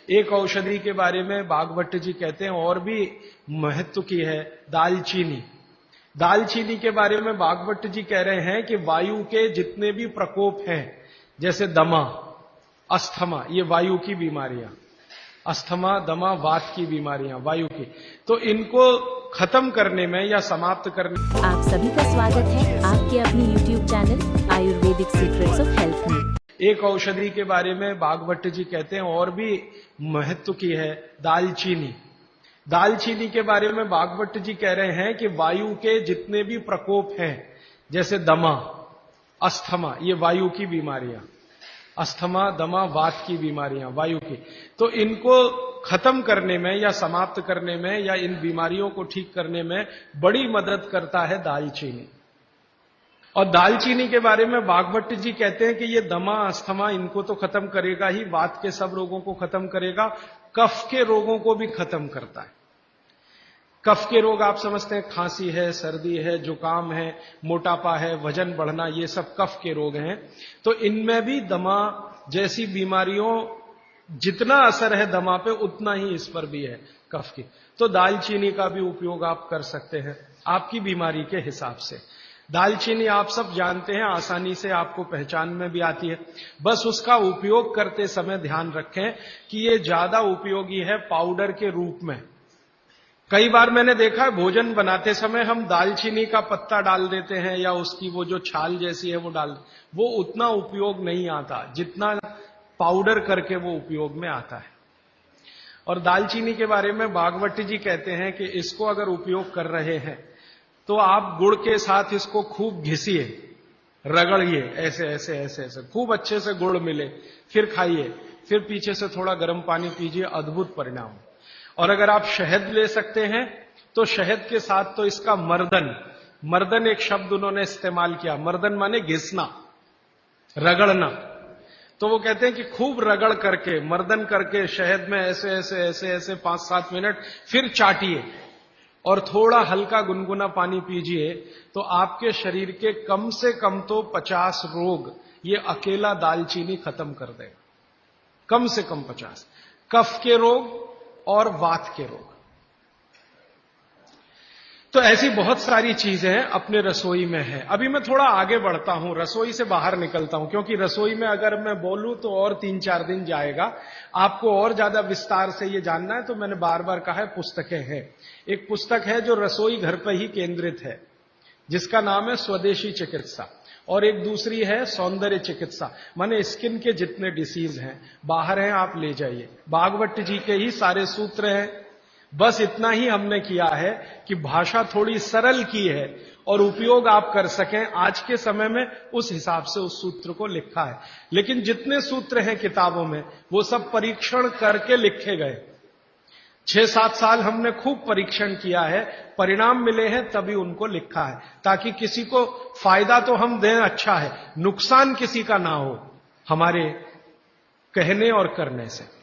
एक औषधि के बारे में भागवत जी कहते हैं और भी महत्व की है, दालचीनी। दालचीनी के बारे में भागवत जी कह रहे हैं कि वायु के जितने भी प्रकोप हैं, जैसे दमा, अस्थमा, ये वायु की बीमारियां, अस्थमा, दमा, वात की बीमारियां वायु की, तो इनको खत्म करने में या समाप्त करने। आप सभी का स्वागत है आपके अपनी YouTube channel Ayurvedic secrets of health में। एक औषधि के बारे में भागवत जी कहते हैं और भी महत्व की है, दालचीनी। दालचीनी के बारे में भागवत जी कह रहे हैं कि वायु के जितने भी प्रकोप हैं, जैसे दमा, अस्थमा, ये वायु की बीमारियां, अस्थमा, दमा, वात की बीमारियां वायु की, तो इनको खत्म करने में या समाप्त करने में या इन बीमारियों को ठीक करने में बड़ी मदद करता है दालचीनी। और दालचीनी के बारे में भागवत जी कहते हैं कि ये दमा, अस्थमा, इनको तो खत्म करेगा ही, वात के सब रोगों को खत्म करेगा, कफ के रोगों को भी खत्म करता है। कफ के रोग आप समझते हैं, खांसी है, सर्दी है, जुकाम है, मोटापा है, वजन बढ़ना, ये सब कफ के रोग हैं। तो इनमें भी दमा जैसी बीमारियों जितना असर है दमा पे, उतना ही इस पर भी है, कफ की। तो दालचीनी का भी उपयोग आप कर सकते हैं आपकी बीमारी के हिसाब से। दालचीनी आप सब जानते हैं, आसानी से आपको पहचान में भी आती है। बस उसका उपयोग करते समय ध्यान रखें कि ये ज्यादा उपयोगी है पाउडर के रूप में। कई बार मैंने देखा है भोजन बनाते समय हम दालचीनी का पत्ता डाल देते हैं या उसकी वो जो छाल जैसी है वो वो उतना उपयोग नहीं आता जितना पाउडर करके वो उपयोग में आता है। और दालचीनी के बारे में भागवत जी कहते हैं कि इसको अगर उपयोग कर रहे हैं तो आप गुड़ के साथ इसको खूब घिसिए, रगड़िए, ऐसे ऐसे ऐसे ऐसे खूब अच्छे से गुड़ मिले, फिर खाइए, फिर पीछे से थोड़ा गर्म पानी पीजिए, अद्भुत परिणाम। और अगर आप शहद ले सकते हैं तो शहद के साथ तो इसका मर्दन एक शब्द उन्होंने इस्तेमाल किया, मर्दन माने घिसना, रगड़ना। तो वो कहते हैं कि खूब रगड़ करके, मर्दन करके शहद में ऐसे ऐसे ऐसे ऐसे 5-7 मिनट, फिर चाटिए और थोड़ा हल्का गुनगुना पानी पीजिए, तो आपके शरीर के कम से कम तो 50 रोग ये अकेला दालचीनी खत्म कर देगा, कम से कम 50। कफ के रोग और वात के रोग। तो ऐसी बहुत सारी चीजें अपने रसोई में है। अभी मैं थोड़ा आगे बढ़ता हूं, रसोई से बाहर निकलता हूं, क्योंकि रसोई में अगर मैं बोलूं तो और 3-4 दिन जाएगा। आपको और ज्यादा विस्तार से ये जानना है तो मैंने बार बार कहा है, पुस्तकें हैं। एक पुस्तक है जो रसोई घर पर ही केंद्रित है, जिसका नाम है स्वदेशी चिकित्सा, और एक दूसरी है सौंदर्य चिकित्सा, माने स्किन के जितने डिसीज हैं बाहर हैं आप ले जाइए। भागवत जी के ही सारे सूत्र हैं। बस इतना ही हमने किया है कि भाषा थोड़ी सरल की है और उपयोग आप कर सकें आज के समय में, उस हिसाब से उस सूत्र को लिखा है। लेकिन जितने सूत्र हैं किताबों में वो सब परीक्षण करके लिखे गए। 6-7 साल हमने खूब परीक्षण किया है, परिणाम मिले हैं तभी उनको लिखा है, ताकि किसी को फायदा तो हम दें, अच्छा है, नुकसान किसी का ना हो हमारे कहने और करने से।